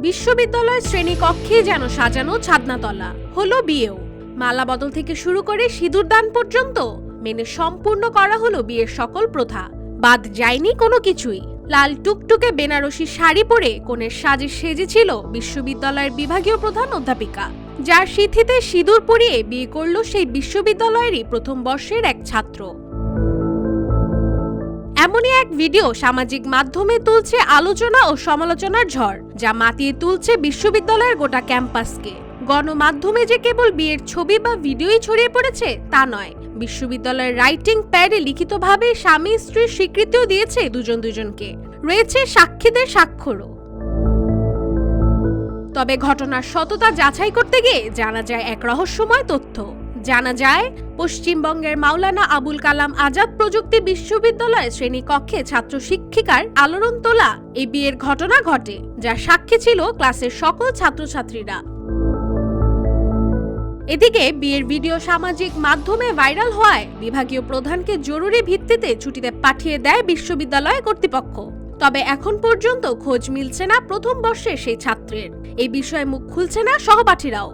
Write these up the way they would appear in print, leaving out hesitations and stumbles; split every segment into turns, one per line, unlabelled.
বিশ্ববিদ্যালয়ের শ্রেণীকক্ষে যেন সাজানো ছাদনাতলা, হলো বিয়েও। মালা বদল থেকে শুরু করে সিঁদুর দান পর্যন্ত মেনে সম্পূর্ণ করা হলো বিয়ের সকল প্রথা। বাদ যায়নি কোনো কিছুই। লাল টুকটুকে বেনারসি শাড়ি পরে কনের সাজে সেজেছিল বিশ্ববিদ্যালয়ের বিভাগীয় প্রধান অধ্যাপিকা, যার সিথিতে সিঁদুর পরিয়ে বিয়ে করল সেই বিশ্ববিদ্যালয়েরই প্রথম বর্ষের এক ছাত্র। এমনই এক ভিডিও সামাজিক মাধ্যমে তুলছে আলোচনা ও সমালোচনার ঝড়, যা মাতিয়ে তুলছে বিশ্ববিদ্যালয়ের গোটা ক্যাম্পাসকে। গণমাধ্যমে যে কেবল বিয়ের ছবি বা ভিডিওই ছড়িয়ে পড়েছে তা নয়, বিশ্ববিদ্যালয়ের রাইটিং প্যাডে লিখিতভাবে স্বামী স্ত্রীর স্বীকৃতিও দিয়েছে দুজনকে। রয়েছে সাক্ষীদের স্বাক্ষরও। তবে ঘটনার সততা যাচাই করতে গিয়ে জানা যায় এক রহস্যময় তথ্য। জানা যায় পশ্চিমবঙ্গের মাওলানা আবুল কালাম আজাদ প্রযুক্তি বিশ্ববিদ্যালয়ের শ্রেণীকক্ষে ছাত্র শিক্ষিকার আলোড়ন তোলা এই বিয়ের ঘটনা ঘটে, যার সাক্ষী ছিল ক্লাসের সকল ছাত্রছাত্রীরা। এদিকে বিয়ের ভিডিও সামাজিক মাধ্যমে ভাইরাল হওয়ায় বিভাগীয় প্রধানকে জরুরি ভিত্তিতে ছুটিতে পাঠিয়ে দেয় বিশ্ববিদ্যালয় কর্তৃপক্ষ। তবে এখন পর্যন্ত খোঁজ মিলছে না প্রথম বর্ষের সেই ছাত্রের। এই বিষয়ে মুখ খুলছে না সহপাঠীরাও।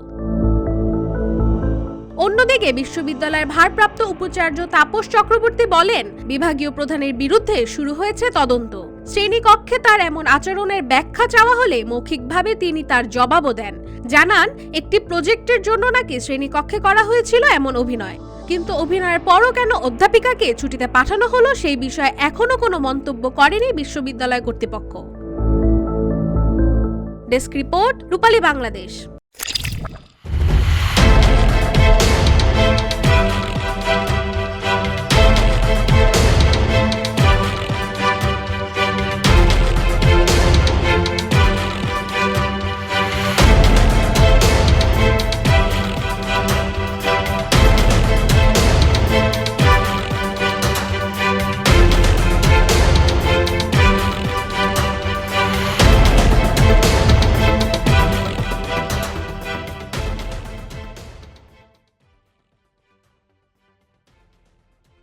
অন্যদিকে বিশ্ববিদ্যালয়ের ভারপ্রাপ্ত উপাচার্য তাপস চক্রবর্তী বলেন, বিভাগীয় প্রধানের বিরুদ্ধে শুরু হয়েছে তদন্ত। শ্রেণীকক্ষে তার এমন আচরণের ব্যাখ্যা চাওয়া হলে মৌখিকভাবে তিনি তার জবাবও দেন। জানান, একটি প্রজেক্টের জন্য নাকি শ্রেণীকক্ষে করা হয়েছিল এমন অভিনয়, কিন্তু অভিনয়ের পরও কেন অধ্যাপিকাকে ছুটিতে পাঠানো হলো সেই বিষয়ে এখনো কোনো মন্তব্য করেনি বিশ্ববিদ্যালয় কর্তৃপক্ষ। ডেস্ক রিপোর্ট, রূপালী বাংলাদেশ।